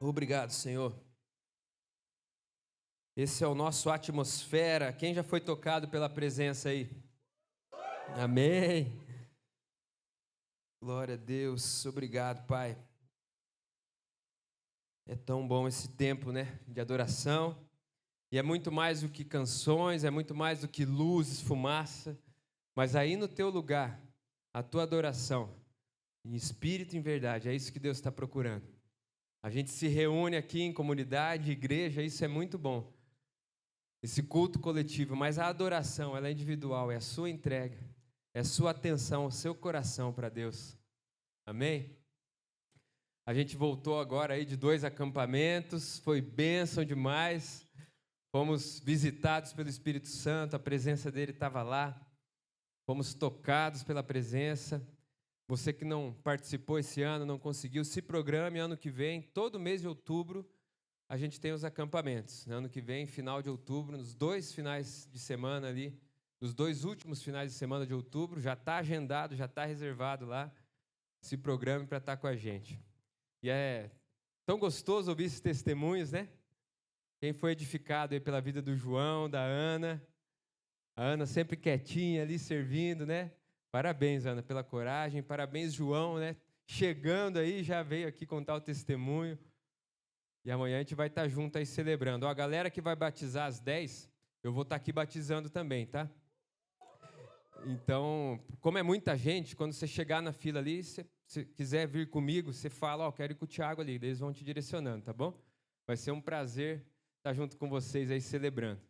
Obrigado, Senhor. Esse é o nosso Atmosfera. Quem já foi tocado pela presença aí? Amém. Glória a Deus. Obrigado, Pai. É tão bom esse tempo, né, de adoração. E é muito mais do que canções, é muito mais do que luzes, fumaça. Mas aí no teu lugar, a tua adoração, em espírito e em verdade, é isso que Deus está procurando. A gente se reúne aqui em comunidade, igreja, isso é muito bom. Esse culto coletivo, mas a adoração, ela é individual, é a sua entrega, é a sua atenção, o seu coração para Deus. Amém? A gente voltou agora aí de 2 acampamentos, foi bênção demais. Fomos visitados pelo Espírito Santo, a presença dele estava lá. Fomos tocados pela presença. Você que não participou esse ano, não conseguiu, se programe ano que vem, todo mês de outubro, a gente tem os acampamentos. Ano que vem, final de outubro, nos 2 finais de semana ali, nos 2 últimos finais de semana de outubro, já está agendado, já está reservado lá. Se programe para estar com a gente. E é tão gostoso ouvir esses testemunhos, né? Quem foi edificado aí pela vida do João, da Ana. A Ana sempre quietinha ali, servindo, né? Parabéns, Ana, pela coragem. Parabéns, João, né? Chegando aí, já veio aqui contar o testemunho. E amanhã a gente vai estar junto aí celebrando. Ó, a galera que vai batizar às 10, eu vou estar aqui batizando também, tá? Então, como é muita gente, quando você chegar na fila ali, se quiser vir comigo, você fala, ó, quero ir com o Thiago ali, eles vão te direcionando, tá bom? Vai ser um prazer estar junto com vocês aí celebrando.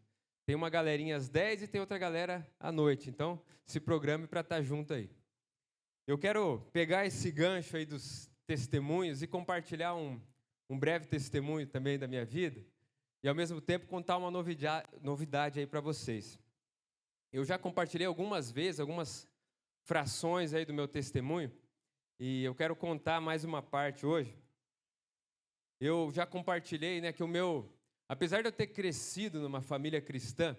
Tem uma galerinha às 10 e tem outra galera à noite, então se programe para estar junto aí. Eu quero pegar esse gancho aí dos testemunhos e compartilhar um breve testemunho também da minha vida e, ao mesmo tempo, contar uma novidade aí para vocês. Eu já compartilhei algumas vezes, algumas frações aí do meu testemunho, e eu quero contar mais uma parte hoje. Eu já compartilhei, né, que apesar de eu ter crescido numa família cristã,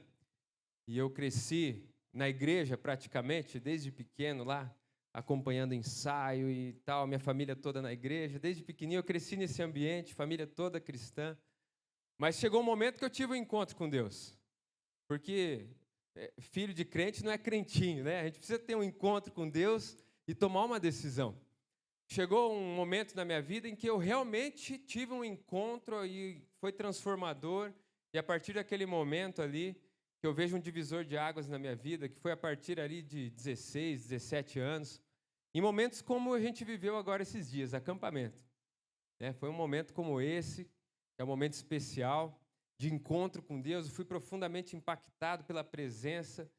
e eu cresci na igreja praticamente, desde pequeno lá, acompanhando ensaio e tal, minha família toda na igreja, desde pequenininho eu cresci nesse ambiente, família toda cristã, mas chegou um momento que eu tive um encontro com Deus, porque filho de crente não é crentinho, né? A gente precisa ter um encontro com Deus e tomar uma decisão. Chegou um momento na minha vida em que eu realmente tive um encontro e foi transformador. E a partir daquele momento ali, que eu vejo um divisor de águas na minha vida, que foi a partir ali de 16, 17 anos, em momentos como a gente viveu agora esses dias, acampamento. Foi um momento como esse, que é um momento especial, de encontro com Deus. Eu fui profundamente impactado pela presença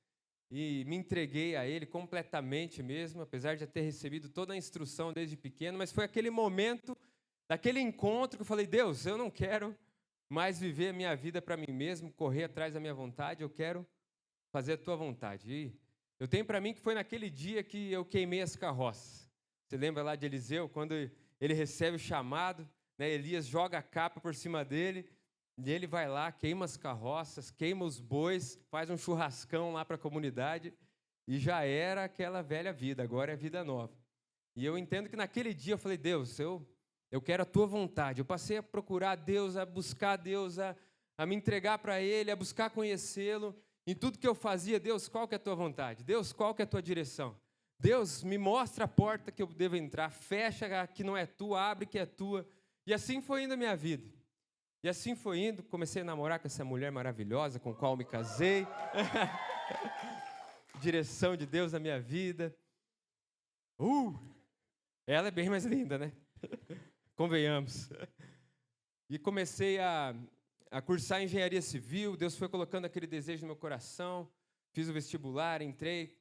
e me entreguei a Ele completamente mesmo, apesar de já ter recebido toda a instrução desde pequeno, mas foi aquele momento, daquele encontro que eu falei, Deus, eu não quero mais viver a minha vida para mim mesmo, correr atrás da minha vontade, eu quero fazer a Tua vontade. E eu tenho para mim que foi naquele dia que eu queimei as carroças. Você lembra lá de Eliseu, quando ele recebe o chamado, né, Elias joga a capa por cima dele, e ele vai lá, queima as carroças, queima os bois, faz um churrascão lá para a comunidade, e já era aquela velha vida, agora é vida nova. E eu entendo que naquele dia eu falei, Deus, eu quero a Tua vontade. Eu passei a procurar Deus, a buscar Deus, a me entregar para Ele, a buscar conhecê-lo. Em tudo que eu fazia, Deus, qual que é a Tua vontade? Deus, qual que é a Tua direção? Deus, me mostra a porta que eu devo entrar, fecha a que não é Tua, abre que é Tua. E assim foi indo a minha vida. E assim foi indo, comecei a namorar com essa mulher maravilhosa, com a qual me casei. Direção de Deus na minha vida. Ela é bem mais linda, né? Convenhamos. E comecei a cursar engenharia civil. Deus foi colocando aquele desejo no meu coração. Fiz o vestibular, entrei,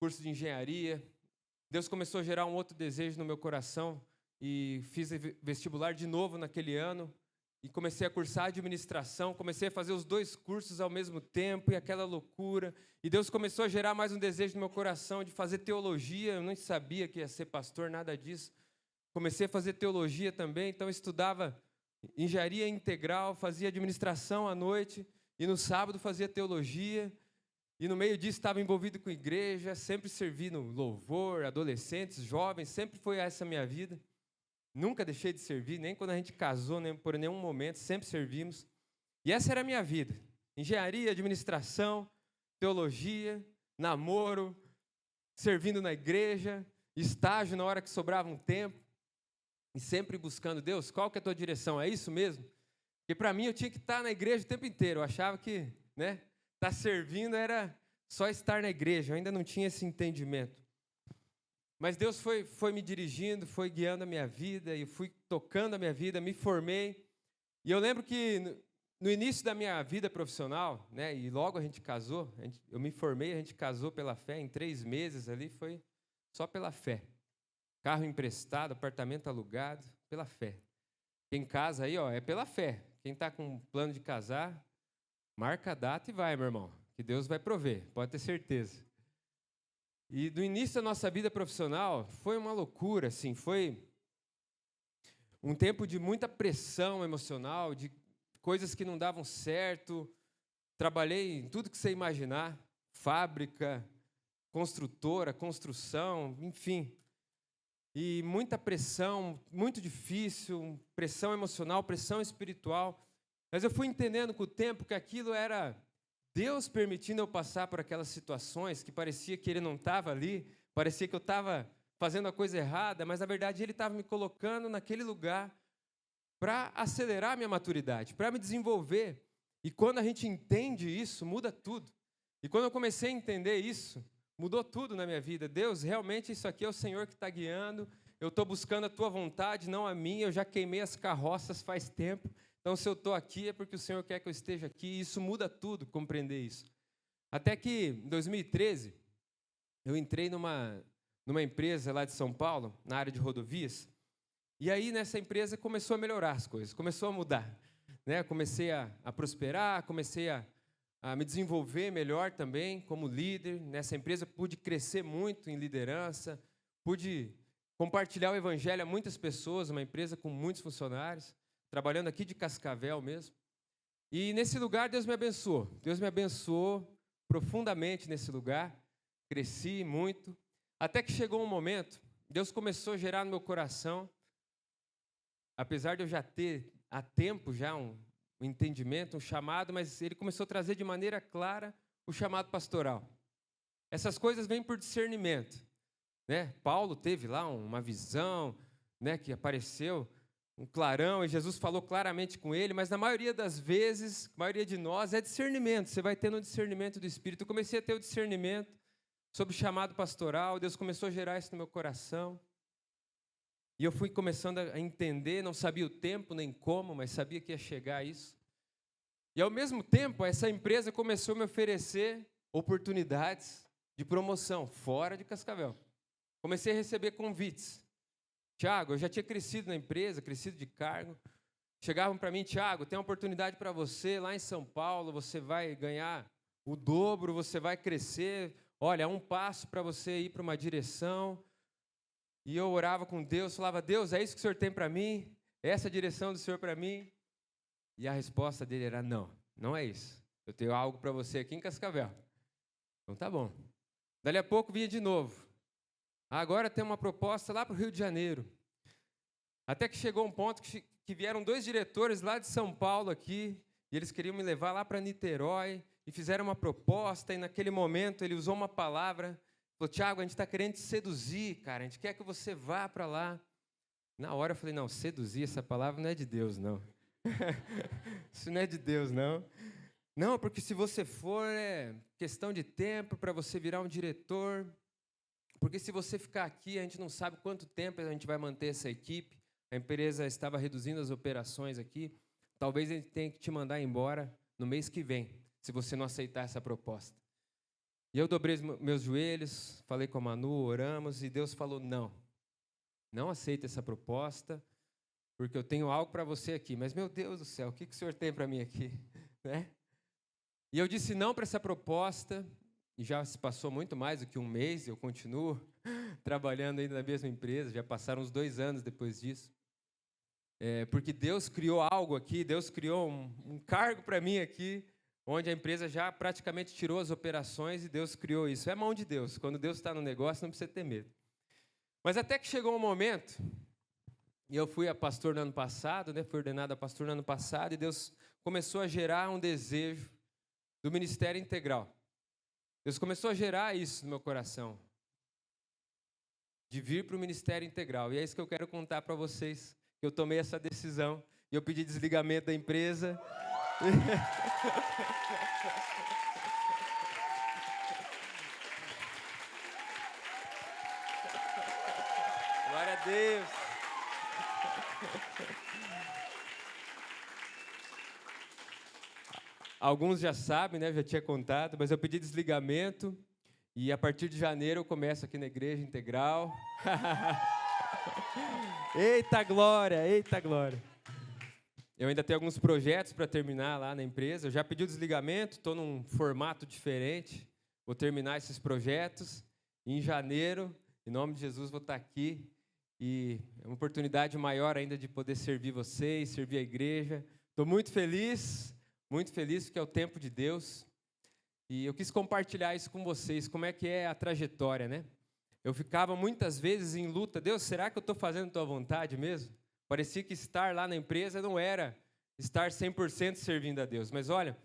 curso de engenharia. Deus começou a gerar um outro desejo no meu coração e fiz vestibular de novo naquele ano. E comecei a cursar administração, comecei a fazer os 2 cursos ao mesmo tempo, e aquela loucura. E Deus começou a gerar mais um desejo no meu coração de fazer teologia. Eu não sabia que ia ser pastor, nada disso. Comecei a fazer teologia também, então eu estudava engenharia integral, fazia administração à noite, e no sábado fazia teologia. E no meio disso estava envolvido com igreja, sempre servi no louvor, adolescentes, jovens, sempre foi essa a minha vida. Nunca deixei de servir, nem quando a gente casou, nem por nenhum momento, sempre servimos. E essa era a minha vida. Engenharia, administração, teologia, namoro, servindo na igreja, estágio na hora que sobrava um tempo. E sempre buscando, Deus, qual que é a tua direção? É isso mesmo? Porque para mim eu tinha que estar na igreja o tempo inteiro. Eu achava que, estar servindo era só estar na igreja. Eu ainda não tinha esse entendimento. Mas Deus foi me dirigindo, foi guiando a minha vida, e fui tocando a minha vida, me formei. E eu lembro que no início da minha vida profissional, e logo a gente casou, eu me formei, a gente casou pela fé, em 3 meses ali, foi só pela fé. Carro emprestado, apartamento alugado, pela fé. Quem casa aí, é pela fé. Quem está com plano de casar, marca a data e vai, meu irmão, que Deus vai prover, pode ter certeza. E do início da nossa vida profissional, foi uma loucura, assim, foi um tempo de muita pressão emocional, de coisas que não davam certo. Trabalhei em tudo que você imaginar, fábrica, construtora, construção, enfim. E muita pressão, muito difícil, pressão emocional, pressão espiritual. Mas eu fui entendendo com o tempo que aquilo era Deus permitindo eu passar por aquelas situações que parecia que Ele não estava ali, parecia que eu estava fazendo a coisa errada, mas, na verdade, Ele estava me colocando naquele lugar para acelerar a minha maturidade, para me desenvolver. E quando a gente entende isso, muda tudo. E quando eu comecei a entender isso, mudou tudo na minha vida. Deus, realmente isso aqui é o Senhor que está guiando, eu estou buscando a Tua vontade, não a minha, eu já queimei as carroças faz tempo. Então, se eu estou aqui, é porque o Senhor quer que eu esteja aqui, e isso muda tudo, compreender isso. Até que, em 2013, eu entrei numa empresa lá de São Paulo, na área de rodovias, e aí, nessa empresa, começou a melhorar as coisas, começou a mudar. Comecei a prosperar, comecei a me desenvolver melhor também, como líder. Nessa empresa, pude crescer muito em liderança, pude compartilhar o evangelho a muitas pessoas, uma empresa com muitos funcionários, trabalhando aqui de Cascavel mesmo. E nesse lugar Deus me abençoou. Deus me abençoou profundamente nesse lugar. Cresci muito. Até que chegou um momento, Deus começou a gerar no meu coração, apesar de eu já ter há tempo já um entendimento, um chamado, mas Ele começou a trazer de maneira clara o chamado pastoral. Essas coisas vêm por discernimento. Paulo teve lá uma visão, que apareceu um clarão, e Jesus falou claramente com ele, mas na maioria das vezes, a maioria de nós, é discernimento. Você vai tendo um discernimento do Espírito. Eu comecei a ter o discernimento sobre o chamado pastoral, Deus começou a gerar isso no meu coração. E eu fui começando a entender, não sabia o tempo nem como, mas sabia que ia chegar isso. E ao mesmo tempo, essa empresa começou a me oferecer oportunidades de promoção fora de Cascavel. Comecei a receber convites. Tiago, eu já tinha crescido na empresa, crescido de cargo. Chegavam para mim, Tiago, tem uma oportunidade para você lá em São Paulo, você vai ganhar o dobro, você vai crescer. Olha, é um passo para você ir para uma direção. E eu orava com Deus, falava, Deus, é isso que o Senhor tem para mim? É essa a direção do Senhor para mim? E a resposta dele era, não é isso. Eu tenho algo para você aqui em Cascavel. Então tá bom. Dali a pouco vinha de novo. Agora tem uma proposta lá para o Rio de Janeiro. Até que chegou um ponto que vieram 2 diretores lá de São Paulo aqui, e eles queriam me levar lá para Niterói, e fizeram uma proposta, e naquele momento ele usou uma palavra, falou, Tiago, a gente está querendo te seduzir, cara, a gente quer que você vá para lá. Na hora eu falei, não, seduzir, essa palavra não é de Deus, não. Isso não é de Deus, não. Não, porque se você for, é questão de tempo para você virar um diretor. Porque se você ficar aqui, a gente não sabe quanto tempo a gente vai manter essa equipe. A empresa estava reduzindo as operações aqui. Talvez a gente tenha que te mandar embora no mês que vem, se você não aceitar essa proposta. E eu dobrei meus joelhos, falei com a Manu, oramos, e Deus falou, não aceita essa proposta, porque eu tenho algo para você aqui. Mas, meu Deus do céu, o que o Senhor tem para mim aqui? E eu disse não para essa proposta. E já se passou muito mais do que um mês, eu continuo trabalhando ainda na mesma empresa, já passaram uns 2 anos depois disso. Porque Deus criou algo aqui, Deus criou um cargo para mim aqui, onde a empresa já praticamente tirou as operações e Deus criou isso. É a mão de Deus, quando Deus está no negócio não precisa ter medo. Mas até que chegou um momento, E eu fui a pastor no ano passado, né? Fui ordenado a pastor no ano passado, e Deus começou a gerar um desejo do ministério integral. Deus começou a gerar isso no meu coração, de vir para o ministério integral. E é isso que eu quero contar para vocês. Eu tomei essa decisão, e eu pedi desligamento da empresa. Glória a Deus. Alguns já sabem, né? Já tinha contado, mas eu pedi desligamento e a partir de janeiro eu começo aqui na Igreja Integral. Eita glória, eita glória. Eu ainda tenho alguns projetos para terminar lá na empresa. Eu já pedi o desligamento, estou num formato diferente. Vou terminar esses projetos. E em janeiro, em nome de Jesus, vou estar aqui. E é uma oportunidade maior ainda de poder servir vocês, servir a igreja. Estou muito feliz porque é o tempo de Deus. E eu quis compartilhar isso com vocês, como é que é a trajetória, né? Eu ficava muitas vezes em luta. Deus, será que eu estou fazendo a tua vontade mesmo? Parecia que estar lá na empresa não era estar 100% servindo a Deus. Mas olha,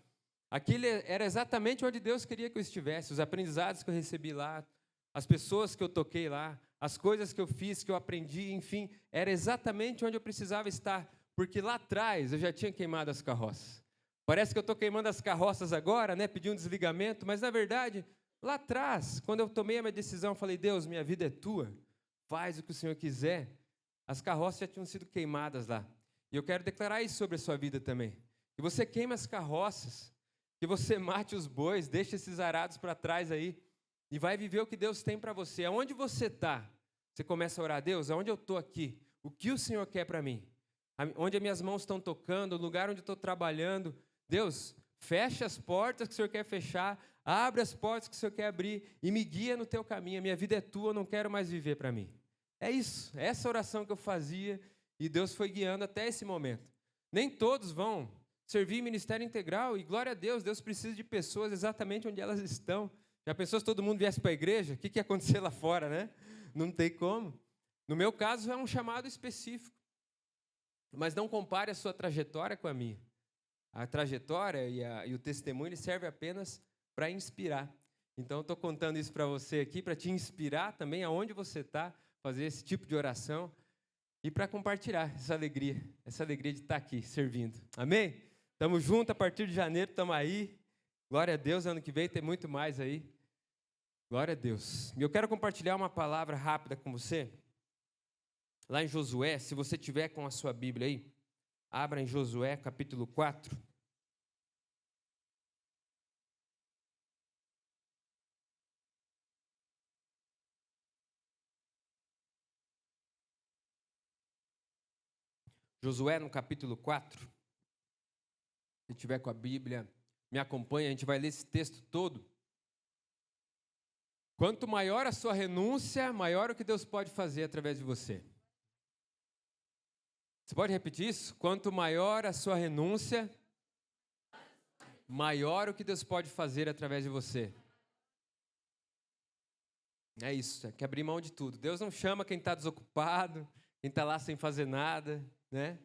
aquilo era exatamente onde Deus queria que eu estivesse. Os aprendizados que eu recebi lá, as pessoas que eu toquei lá, as coisas que eu fiz, que eu aprendi, enfim, era exatamente onde eu precisava estar. Porque lá atrás eu já tinha queimado as carroças. Parece que eu estou queimando as carroças agora, né? Pedi um desligamento, mas na verdade, lá atrás, quando eu tomei a minha decisão, eu falei, Deus, minha vida é tua, faz o que o Senhor quiser. As carroças já tinham sido queimadas lá. E eu quero declarar isso sobre a sua vida também. Que você queime as carroças, que você mate os bois, deixe esses arados para trás aí, e vai viver o que Deus tem para você. Aonde você está, você começa a orar, Deus, aonde eu estou aqui? O que o Senhor quer para mim? Onde as minhas mãos estão tocando, o lugar onde eu estou trabalhando, Deus, fecha as portas que o Senhor quer fechar, abre as portas que o Senhor quer abrir e me guia no teu caminho. A minha vida é tua, eu não quero mais viver para mim. É isso, é essa oração que eu fazia e Deus foi guiando até esse momento. Nem todos vão servir ministério integral e glória a Deus, Deus precisa de pessoas exatamente onde elas estão. Já pensou se todo mundo viesse para a igreja? O que ia acontecer lá fora, né? Não tem como. No meu caso é um chamado específico, mas não compare a sua trajetória com a minha. A trajetória e o testemunho serve apenas para inspirar. Então, eu estou contando isso para você aqui, para te inspirar também aonde você está, fazer esse tipo de oração e para compartilhar essa alegria de estar aqui servindo. Amém? Estamos juntos a partir de janeiro, estamos aí. Glória a Deus, ano que vem tem muito mais aí. Glória a Deus. E eu quero compartilhar uma palavra rápida com você. Lá em Josué, se você tiver com a sua Bíblia aí, abra em Josué, capítulo 4. Josué, no capítulo 4. Se tiver com a Bíblia, me acompanha, a gente vai ler esse texto todo. Quanto maior a sua renúncia, maior o que Deus pode fazer através de você. Você pode repetir isso? Quanto maior a sua renúncia, maior o que Deus pode fazer através de você. É isso, é que abrir mão de tudo. Deus não chama quem está desocupado, quem está lá sem fazer nada, né?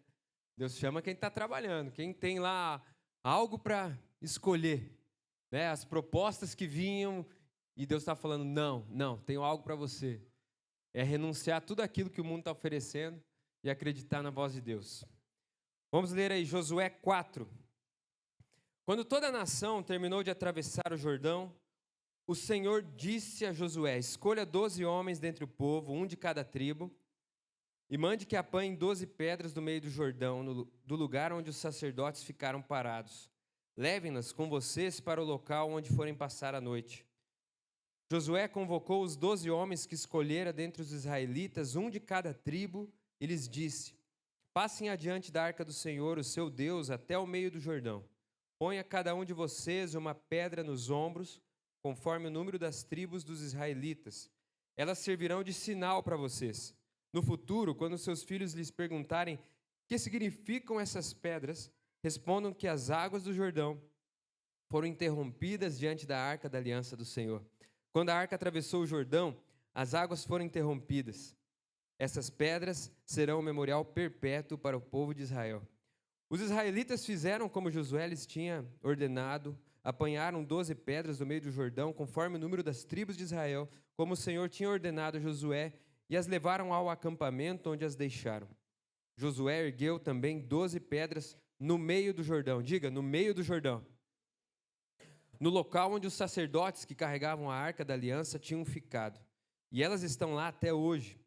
Deus chama quem está trabalhando, quem tem lá algo para escolher, né? As propostas que vinham e Deus está falando, não, tenho algo para você. É renunciar a tudo aquilo que o mundo está oferecendo e acreditar na voz de Deus. Vamos ler aí Josué 4. Quando toda a nação terminou de atravessar o Jordão, o Senhor disse a Josué, escolha 12 homens dentre o povo, um de cada tribo, e mande que apanhem 12 pedras do meio do Jordão, do lugar onde os sacerdotes ficaram parados. Levem-nas com vocês para o local onde forem passar a noite. Josué convocou os 12 homens que escolhera dentre os israelitas, um de cada tribo, e lhes disse, passem adiante da arca do Senhor, o seu Deus, até o meio do Jordão. Ponha cada um de vocês uma pedra nos ombros, conforme o número das tribos dos israelitas. Elas servirão de sinal para vocês. No futuro, quando seus filhos lhes perguntarem o que significam essas pedras, respondam que as águas do Jordão foram interrompidas diante da arca da aliança do Senhor. Quando a arca atravessou o Jordão, as águas foram interrompidas. Essas pedras serão um memorial perpétuo para o povo de Israel. Os israelitas fizeram como Josué lhes tinha ordenado, apanharam 12 pedras do meio do Jordão, conforme o número das tribos de Israel, como o Senhor tinha ordenado a Josué, e as levaram ao acampamento onde as deixaram. Josué ergueu também 12 pedras no meio do Jordão. Diga, no meio do Jordão. No local onde os sacerdotes que carregavam a arca da aliança tinham ficado. E elas estão lá até hoje.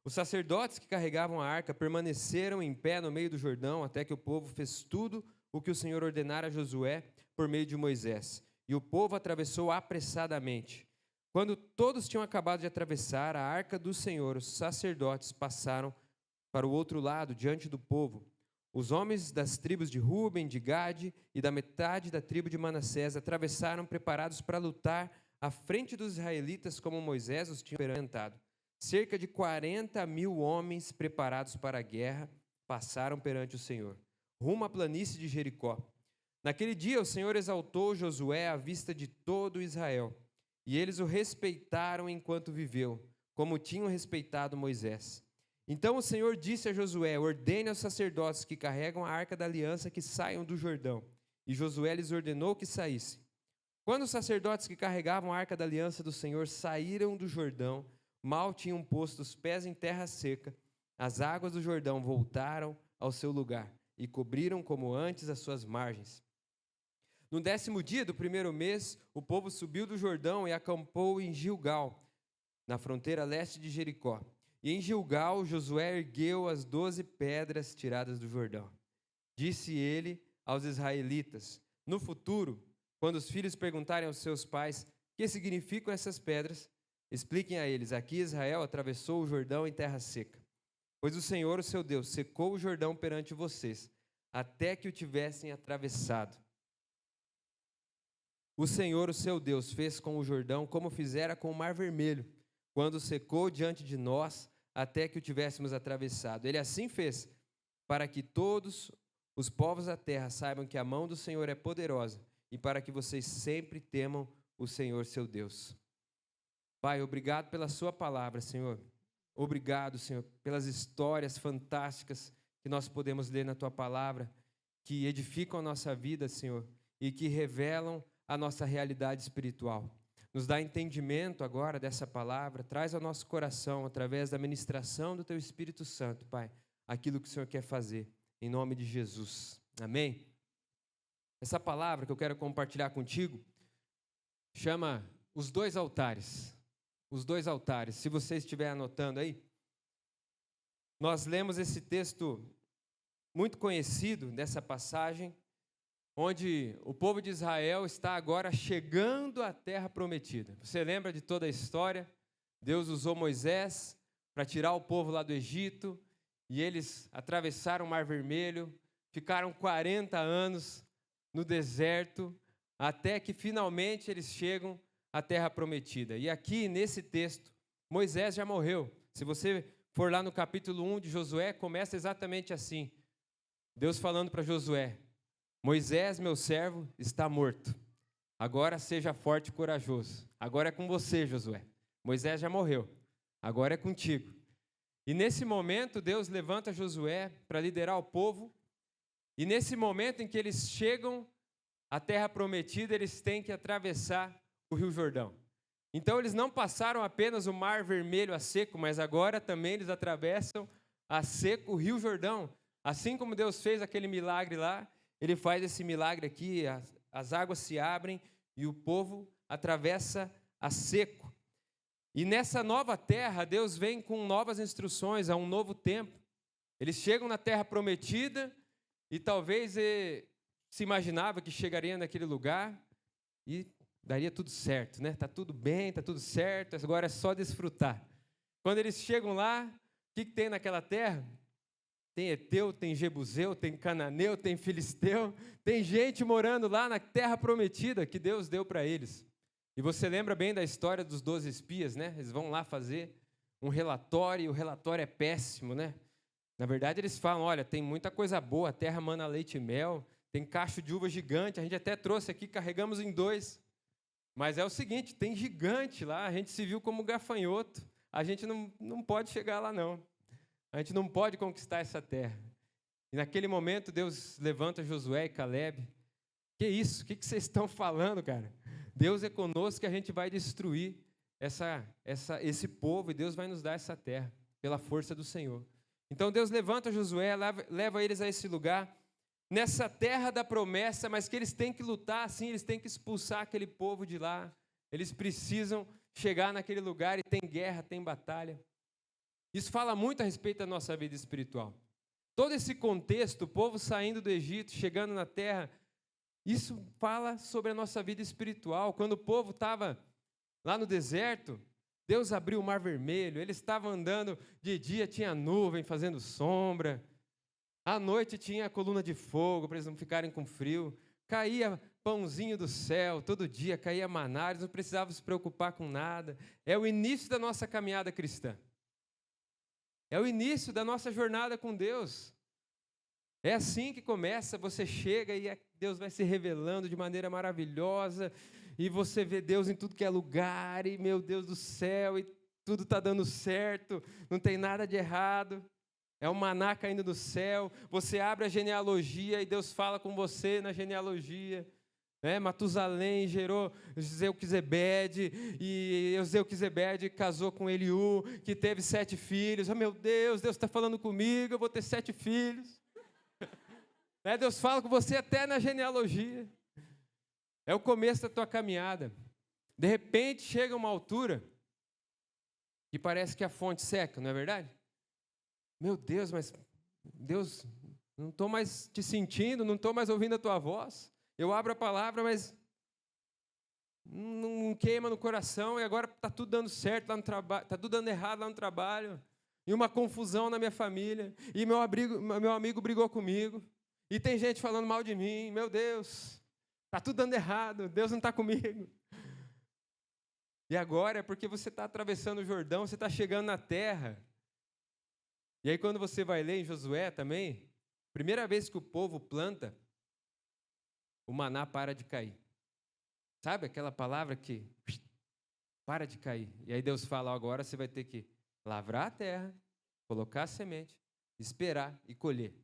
Os sacerdotes que carregavam a arca permaneceram em pé no meio do Jordão, até que o povo fez tudo o que o Senhor ordenara a Josué por meio de Moisés. E o povo atravessou apressadamente. Quando todos tinham acabado de atravessar a arca do Senhor, os sacerdotes passaram para o outro lado, diante do povo. Os homens das tribos de Ruben, de Gade e da metade da tribo de Manassés atravessaram preparados para lutar à frente dos israelitas, como Moisés os tinha orientado. Cerca de 40.000 homens preparados para a guerra passaram perante o Senhor, rumo à planície de Jericó. Naquele dia o Senhor exaltou Josué à vista de todo Israel, e eles o respeitaram enquanto viveu, como tinham respeitado Moisés. Então o Senhor disse a Josué: ordene aos sacerdotes que carregam a arca da aliança que saiam do Jordão. E Josué lhes ordenou que saíssem. Quando os sacerdotes que carregavam a arca da aliança do Senhor saíram do Jordão, mal tinham posto os pés em terra seca, as águas do Jordão voltaram ao seu lugar e cobriram como antes as suas margens. No 10º dia do primeiro mês, o povo subiu do Jordão e acampou em Gilgal, na fronteira leste de Jericó. E em Gilgal, Josué ergueu as 12 pedras tiradas do Jordão. Disse ele aos israelitas: no futuro, quando os filhos perguntarem aos seus pais o que significam essas pedras, expliquem a eles: aqui Israel atravessou o Jordão em terra seca. Pois o Senhor, o seu Deus, secou o Jordão perante vocês, até que o tivessem atravessado. O Senhor, o seu Deus, fez com o Jordão como fizera com o Mar Vermelho, quando secou diante de nós, até que o tivéssemos atravessado. Ele assim fez, para que todos os povos da terra saibam que a mão do Senhor é poderosa, e para que vocês sempre temam o Senhor, seu Deus. Pai, obrigado pela sua palavra, Senhor. Obrigado, Senhor, pelas histórias fantásticas que nós podemos ler na tua palavra, que edificam a nossa vida, Senhor, e que revelam a nossa realidade espiritual. Nos dá entendimento agora dessa palavra, traz ao nosso coração, através da ministração do teu Espírito Santo, Pai, aquilo que o Senhor quer fazer, em nome de Jesus. Amém? Essa palavra que eu quero compartilhar contigo chama os dois altares. Os dois altares. Se você estiver anotando aí, nós lemos esse texto muito conhecido dessa passagem, onde o povo de Israel está agora chegando à terra prometida. Você lembra de toda a história? Deus usou Moisés para tirar o povo lá do Egito, e eles atravessaram o Mar Vermelho, ficaram 40 anos no deserto, até que finalmente eles chegam à terra prometida. E aqui, nesse texto, Moisés já morreu. Se você for lá no capítulo 1 de Josué, começa exatamente assim. Deus falando para Josué: Moisés, meu servo, está morto. Agora seja forte e corajoso. Agora é com você, Josué. Moisés já morreu. Agora é contigo. E nesse momento, Deus levanta Josué para liderar o povo. E nesse momento em que eles chegam à terra prometida, eles têm que atravessar o Rio Jordão. Então eles não passaram apenas o Mar Vermelho a seco, mas agora também eles atravessam a seco o Rio Jordão. Assim como Deus fez aquele milagre lá, Ele faz esse milagre aqui, as águas se abrem e o povo atravessa a seco. E nessa nova terra, Deus vem com novas instruções, a um novo tempo. Eles chegam na terra prometida e talvez se imaginava que chegaria naquele lugar e daria tudo certo, né? Tá tudo bem, tá tudo certo, agora é só desfrutar. Quando eles chegam lá, o que tem naquela terra? Tem Eteu, tem Jebuseu, tem Cananeu, tem Filisteu, tem gente morando lá na terra prometida que Deus deu para eles. E você lembra bem da história dos 12 espias, né? Eles vão lá fazer um relatório e o relatório é péssimo, né? Na verdade, eles falam, olha, tem muita coisa boa, a terra mana leite e mel, tem cacho de uva gigante, a gente até trouxe aqui, carregamos em 2. Mas é o seguinte, tem gigante lá, a gente se viu como gafanhoto, a gente não pode chegar lá não. A gente não pode conquistar essa terra. E naquele momento Deus levanta Josué e Caleb. Que isso? O que vocês estão falando, cara? Deus é conosco que a gente vai destruir esse povo e Deus vai nos dar essa terra pela força do Senhor. Então Deus levanta Josué, leva eles a esse lugar, nessa terra da promessa, mas que eles têm que lutar assim, eles têm que expulsar aquele povo de lá. Eles precisam chegar naquele lugar e tem guerra, tem batalha. Isso fala muito a respeito da nossa vida espiritual. Todo esse contexto, o povo saindo do Egito, chegando na terra, isso fala sobre a nossa vida espiritual. Quando o povo estava lá no deserto, Deus abriu o Mar Vermelho, eles estavam andando, de dia tinha nuvem fazendo sombra, à noite tinha a coluna de fogo para eles não ficarem com frio, caía pãozinho do céu, todo dia caía maná, eles não precisavam se preocupar com nada. É o início da nossa caminhada cristã. É o início da nossa jornada com Deus. É assim que começa, você chega e Deus vai se revelando de maneira maravilhosa, e você vê Deus em tudo que é lugar, e meu Deus do céu, e tudo está dando certo, não tem nada de errado, é o maná caindo do céu, você abre a genealogia e Deus fala com você na genealogia. Matusalém gerou Zeuquizebede, e Zeuquizebede casou com Eliú, que teve 7 filhos. Oh, meu Deus está falando comigo, eu vou ter 7 filhos. Deus fala com você até na genealogia. É o começo da tua caminhada. De repente chega uma altura que parece que a fonte seca, não é verdade? Meu Deus, mas Deus, não estou mais te sentindo, não estou mais ouvindo a tua voz. Eu abro a palavra, mas não queima no coração, e agora está tudo dando certo lá no trabalho, está tudo dando errado lá no trabalho, e uma confusão na minha família, e meu amigo brigou comigo, e tem gente falando mal de mim. Meu Deus, está tudo dando errado, Deus não está comigo. E agora é porque você está atravessando o Jordão, você está chegando na terra. E aí quando você vai ler em Josué também, primeira vez que o povo planta, o maná para de cair. Sabe aquela palavra que para de cair? E aí Deus fala, agora você vai ter que lavrar a terra, colocar a semente, esperar e colher.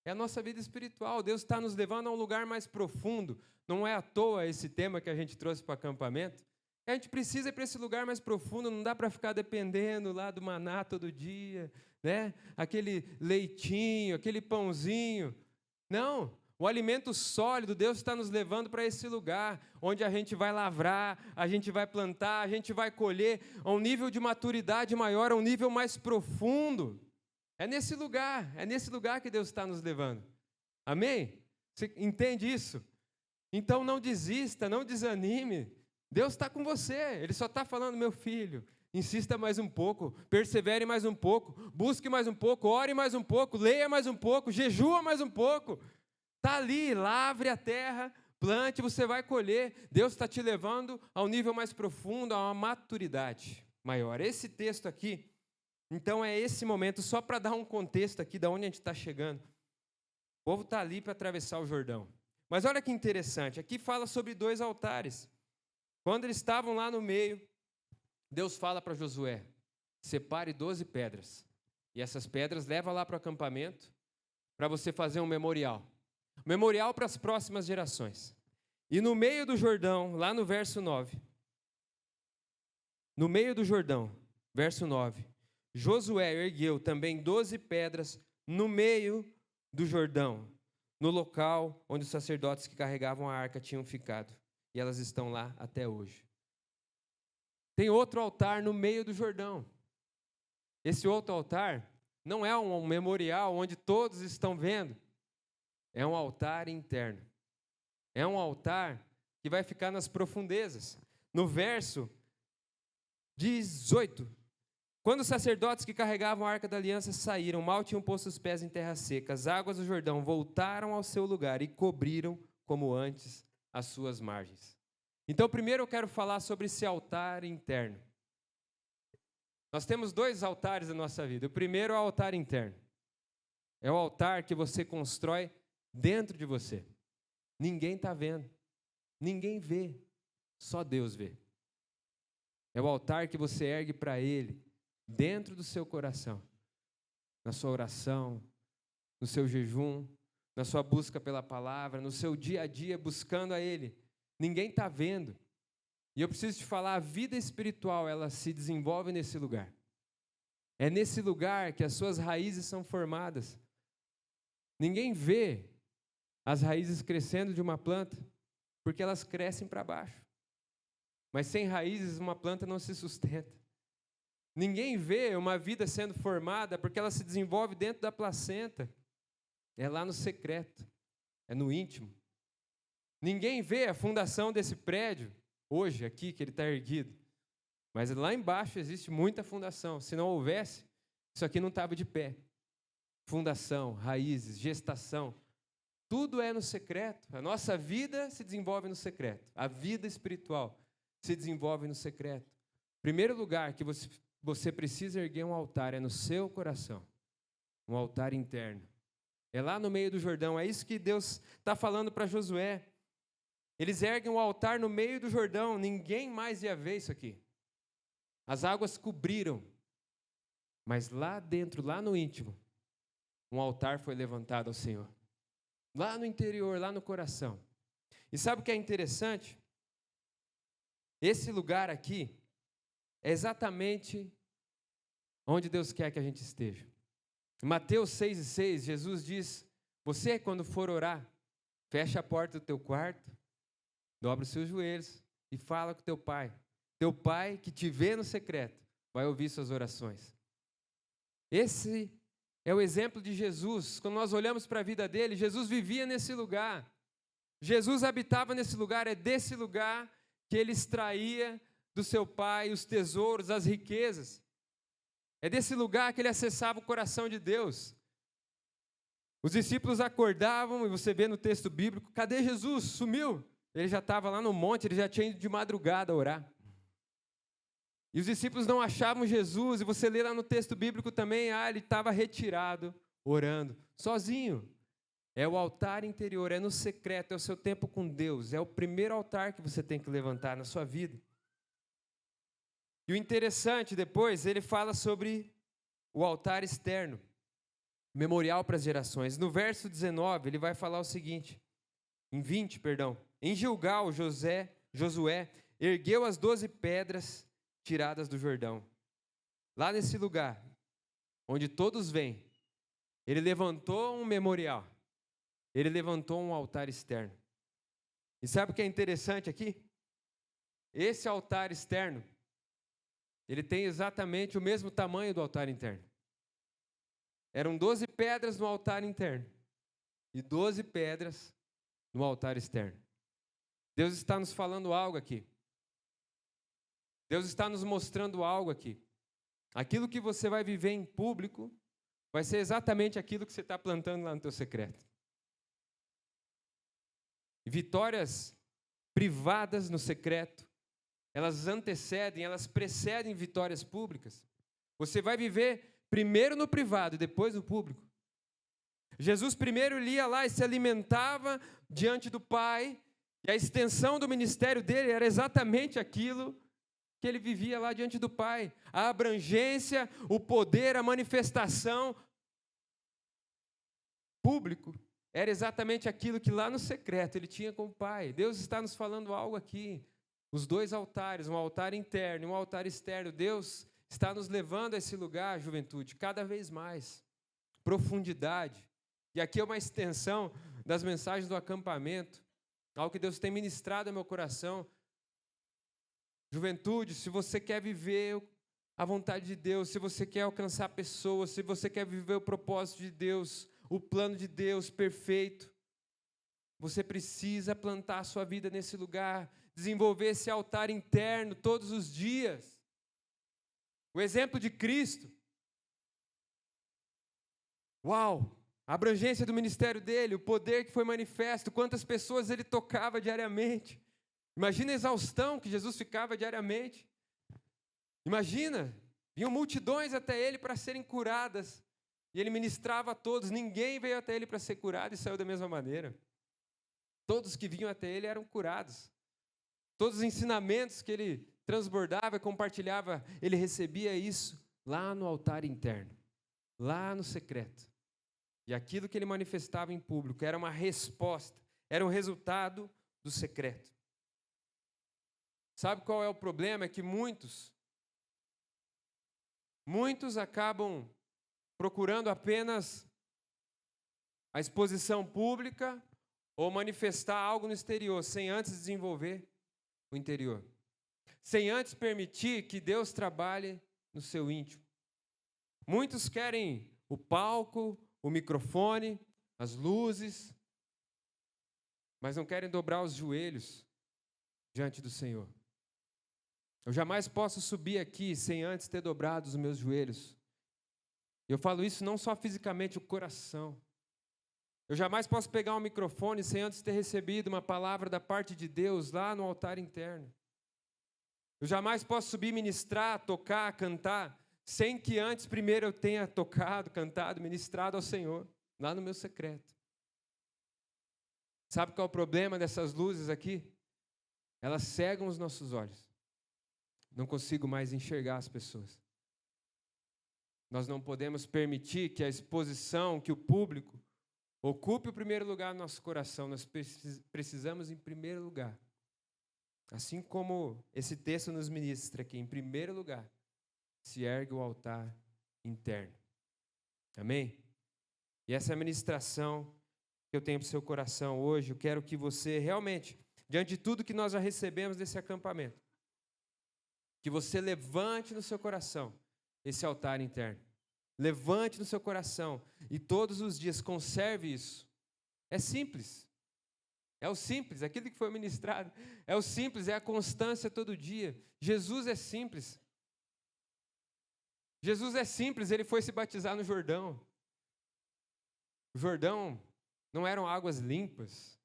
É a nossa vida espiritual. Deus está nos levando a um lugar mais profundo. Não é à toa esse tema que a gente trouxe para o acampamento. A gente precisa ir para esse lugar mais profundo. Não dá para ficar dependendo lá do maná todo dia, né? Aquele leitinho, aquele pãozinho. Não. O alimento sólido, Deus está nos levando para esse lugar, onde a gente vai lavrar, a gente vai plantar, a gente vai colher a um nível de maturidade maior, a um nível mais profundo. É nesse lugar que Deus está nos levando. Amém? Você entende isso? Então não desista, não desanime. Deus está com você, Ele só está falando, meu filho, insista mais um pouco, persevere mais um pouco, busque mais um pouco, ore mais um pouco, leia mais um pouco, jejua mais um pouco. Está ali, lavre a terra, plante, você vai colher. Deus está te levando a um nível mais profundo, a uma maturidade maior. Esse texto aqui, então é esse momento, só para dar um contexto aqui de onde a gente está chegando. O povo está ali para atravessar o Jordão. Mas olha que interessante, aqui fala sobre 2 altares. Quando eles estavam lá no meio, Deus fala para Josué, separe 12 pedras. E essas pedras leva lá para o acampamento, para você fazer um memorial. Memorial para as próximas gerações. E no meio do Jordão, lá no verso 9, no meio do Jordão, verso 9, Josué ergueu também 12 pedras no meio do Jordão, no local onde os sacerdotes que carregavam a arca tinham ficado. E elas estão lá até hoje. Tem outro altar no meio do Jordão. Esse outro altar não é um memorial onde todos estão vendo. É um altar interno. É um altar que vai ficar nas profundezas. No verso 18, quando os sacerdotes que carregavam a arca da aliança saíram, mal tinham posto os pés em terra seca, as águas do Jordão voltaram ao seu lugar e cobriram, como antes, as suas margens. Então, primeiro eu quero falar sobre esse altar interno. Nós temos 2 altares na nossa vida. O primeiro é o altar interno. É o altar que você constrói dentro de você. Ninguém está vendo. Ninguém vê. Só Deus vê. É o altar que você ergue para Ele, dentro do seu coração. na sua oração, no seu jejum, na sua busca pela palavra, no seu dia a dia buscando a Ele. Ninguém está vendo. E eu preciso te falar, a vida espiritual, ela se desenvolve nesse lugar. É nesse lugar que as suas raízes são formadas. Ninguém vê as raízes crescendo de uma planta, porque elas crescem para baixo. Mas sem raízes, uma planta não se sustenta. Ninguém vê uma vida sendo formada, porque ela se desenvolve dentro da placenta. É lá no secreto, é no íntimo. Ninguém vê a fundação desse prédio, hoje, aqui, que ele está erguido. Mas lá embaixo existe muita fundação. Se não houvesse, isso aqui não estava de pé. Fundação, raízes, gestação, tudo é no secreto. A nossa vida se desenvolve no secreto. A vida espiritual se desenvolve no secreto. Primeiro lugar que você precisa erguer um altar é no seu coração. Um altar interno. É lá no meio do Jordão. É isso que Deus está falando para Josué. Eles erguem um altar no meio do Jordão. Ninguém mais ia ver isso aqui. As águas cobriram. Mas lá dentro, lá no íntimo, um altar foi levantado ao Senhor. Lá no interior, lá no coração. E sabe o que é interessante? Esse lugar aqui é exatamente onde Deus quer que a gente esteja. Em Mateus 6,6, Jesus diz: você, quando for orar, fecha a porta do teu quarto, dobra os seus joelhos e fala com teu pai. Teu pai que te vê no secreto vai ouvir suas orações. Esse é o exemplo de Jesus. Quando nós olhamos para a vida dele, Jesus vivia nesse lugar. Jesus habitava nesse lugar. É desse lugar que ele extraía do seu pai os tesouros, as riquezas. É desse lugar que ele acessava o coração de Deus. Os discípulos acordavam, e você vê no texto bíblico, cadê Jesus? Sumiu. Ele já estava lá no monte, ele já tinha ido de madrugada orar. E os discípulos não achavam Jesus, e você lê lá no texto bíblico também, ele estava retirado, orando, sozinho. É o altar interior, é no secreto, é o seu tempo com Deus, é o primeiro altar que você tem que levantar na sua vida. E o interessante, depois, ele fala sobre o altar externo, memorial para as gerações. No verso 19, ele vai falar o seguinte, em 20, perdão. Em Gilgal, Josué ergueu as 12 pedras tiradas do Jordão. Lá nesse lugar, onde todos vêm, ele levantou um memorial. Ele levantou um altar externo. E sabe o que é interessante aqui? Esse altar externo, ele tem exatamente o mesmo tamanho do altar interno. Eram 12 pedras no altar interno e 12 pedras no altar externo. Deus está nos falando algo aqui. Deus está nos mostrando algo aqui. Aquilo que você vai viver em público vai ser exatamente aquilo que você está plantando lá no teu secreto. E vitórias privadas no secreto, elas antecedem, elas precedem vitórias públicas. Você vai viver primeiro no privado e depois no público. Jesus primeiro ia lá e se alimentava diante do Pai, e a extensão do ministério dele era exatamente aquilo que ele vivia lá diante do Pai. A abrangência, o poder, a manifestação público era exatamente aquilo que lá no secreto ele tinha com o Pai. Deus está nos falando algo aqui. Os dois altares, um altar interno e um altar externo. Deus está nos levando a esse lugar, juventude, cada vez mais. Profundidade. E aqui é uma extensão das mensagens do acampamento. Algo que Deus tem ministrado ao meu coração. Juventude, se você quer viver a vontade de Deus, se você quer alcançar pessoas, se você quer viver o propósito de Deus, o plano de Deus perfeito, você precisa plantar a sua vida nesse lugar, desenvolver esse altar interno todos os dias. O exemplo de Cristo. Uau! A abrangência do ministério dele, o poder que foi manifesto, quantas pessoas ele tocava diariamente. Imagina a exaustão que Jesus ficava diariamente. Imagina, vinham multidões até ele para serem curadas. E ele ministrava a todos, ninguém veio até ele para ser curado e saiu da mesma maneira. Todos que vinham até ele eram curados. Todos os ensinamentos que ele transbordava e compartilhava, ele recebia isso lá no altar interno. lá no secreto. E aquilo que ele manifestava em público era uma resposta, era um resultado do secreto. Sabe qual é o problema? É que muitos acabam procurando apenas a exposição pública ou manifestar algo no exterior, sem antes desenvolver o interior. Sem antes permitir que Deus trabalhe no seu íntimo. Muitos querem o palco, o microfone, as luzes, mas não querem dobrar os joelhos diante do Senhor. Eu jamais posso subir aqui sem antes ter dobrado os meus joelhos. Eu falo isso não só fisicamente, o coração. Eu jamais posso pegar um microfone sem antes ter recebido uma palavra da parte de Deus lá no altar interno. Eu jamais posso subir, ministrar, tocar, cantar, sem que antes primeiro eu tenha tocado, cantado, ministrado ao Senhor, lá no meu secreto. Sabe qual é o problema dessas luzes aqui? Elas cegam os nossos olhos. Não consigo mais enxergar as pessoas. Nós não podemos permitir que a exposição, que o público, ocupe o primeiro lugar no nosso coração. Nós precisamos, em primeiro lugar, assim como esse texto nos ministra aqui, em primeiro lugar, se ergue o altar interno. Amém? E essa é a ministração que eu tenho para o seu coração hoje. Eu quero que você realmente, diante de tudo que nós já recebemos desse acampamento, que você levante no seu coração esse altar interno. Levante no seu coração e todos os dias conserve isso. É simples. É o simples, aquilo que foi ministrado. É o simples, é a constância todo dia. Jesus é simples. Jesus é simples, ele foi se batizar no Jordão. O Jordão não eram águas limpas.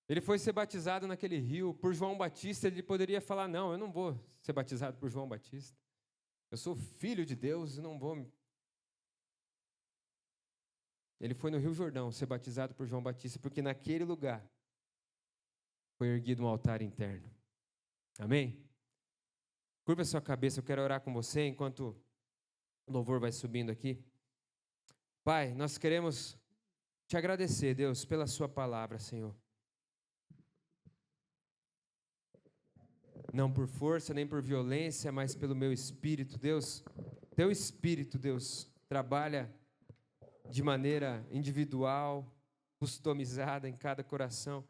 Ele foi ser batizado naquele rio por João Batista. Ele poderia falar, não, eu não vou ser batizado por João Batista. Eu sou filho de Deus e não vou. Ele foi no Rio Jordão ser batizado por João Batista, porque naquele lugar foi erguido um altar interno. Amém? Curva a sua cabeça, eu quero orar com você enquanto o louvor vai subindo aqui. Pai, nós queremos te agradecer, Deus, pela sua palavra, Senhor. Não por força, nem por violência, mas pelo meu espírito, Deus. Teu espírito, Deus, trabalha de maneira individual, customizada em cada coração.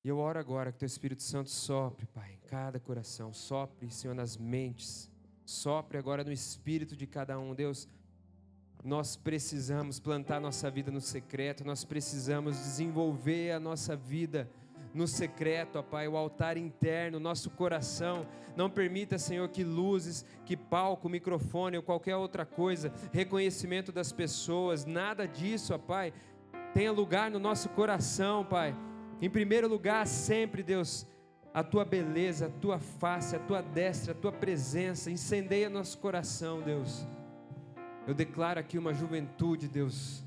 E eu oro agora que teu Espírito Santo sopre, Pai, em cada coração. Sopre, Senhor, nas mentes. Sopre agora no espírito de cada um, Deus. Nós precisamos plantar nossa vida no secreto. Nós precisamos desenvolver a nossa vida no secreto, ó Pai, o altar interno, nosso coração. Não permita, Senhor, que luzes, que palco, microfone ou qualquer outra coisa, reconhecimento das pessoas, nada disso, ó Pai, tenha lugar no nosso coração, Pai. Em primeiro lugar, sempre, Deus, a Tua beleza, a Tua face, a Tua destra, a Tua presença, incendeia nosso coração, Deus. Eu declaro aqui uma juventude, Deus,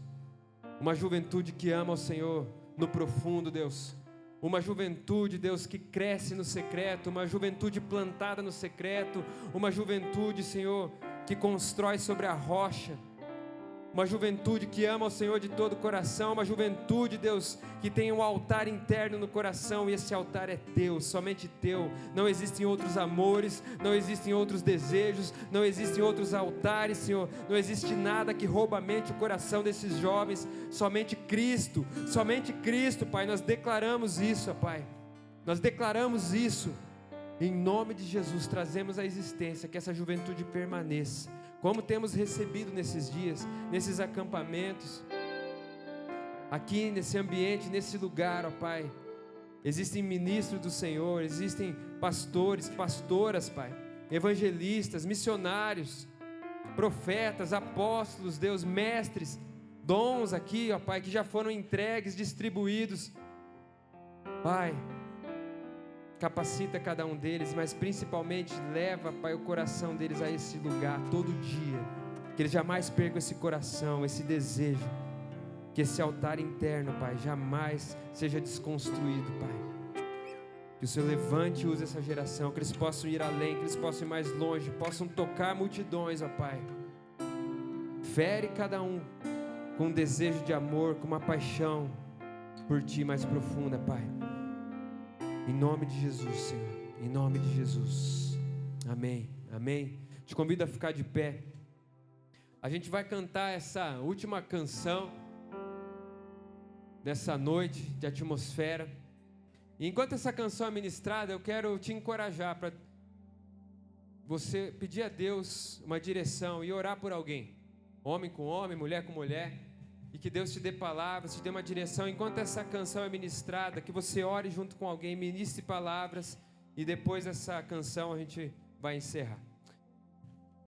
uma juventude que ama o Senhor no profundo, Deus. Uma juventude, Deus, que cresce no secreto, uma juventude plantada no secreto, uma juventude, Senhor, que constrói sobre a rocha, uma juventude que ama o Senhor de todo o coração, uma juventude, Deus, que tem um altar interno no coração, e esse altar é teu, somente teu. Não existem outros amores, não existem outros desejos, não existem outros altares, Senhor. Não existe nada que rouba a mente e o coração desses jovens, somente Cristo, Pai. Nós declaramos isso, Pai, nós declaramos isso, em nome de Jesus. Trazemos à existência que essa juventude permaneça, como temos recebido nesses dias, nesses acampamentos, aqui nesse ambiente, nesse lugar, ó Pai. Existem ministros do Senhor, existem pastores, pastoras, Pai, evangelistas, missionários, profetas, apóstolos, Deus, mestres, dons aqui, ó Pai, que já foram entregues, distribuídos. Pai, capacita cada um deles, mas principalmente leva, Pai, o coração deles a esse lugar todo dia, que eles jamais percam esse coração, esse desejo, que esse altar interno, Pai, jamais seja desconstruído, Pai. Que o Senhor levante e use essa geração, que eles possam ir além, que eles possam ir mais longe, possam tocar multidões, ó Pai. Fere cada um com um desejo de amor, com uma paixão por Ti mais profunda, Pai. Em nome de Jesus, Senhor. Em nome de Jesus. Amém. Amém. Te convido a ficar de pé. A gente vai cantar essa última canção dessa noite de atmosfera. E enquanto essa canção é ministrada, eu quero te encorajar para você pedir a Deus uma direção e orar por alguém. Homem com homem, mulher com mulher. E que Deus te dê palavras, te dê uma direção. Enquanto essa canção é ministrada, que você ore junto com alguém, ministre palavras. E depois dessa canção a gente vai encerrar.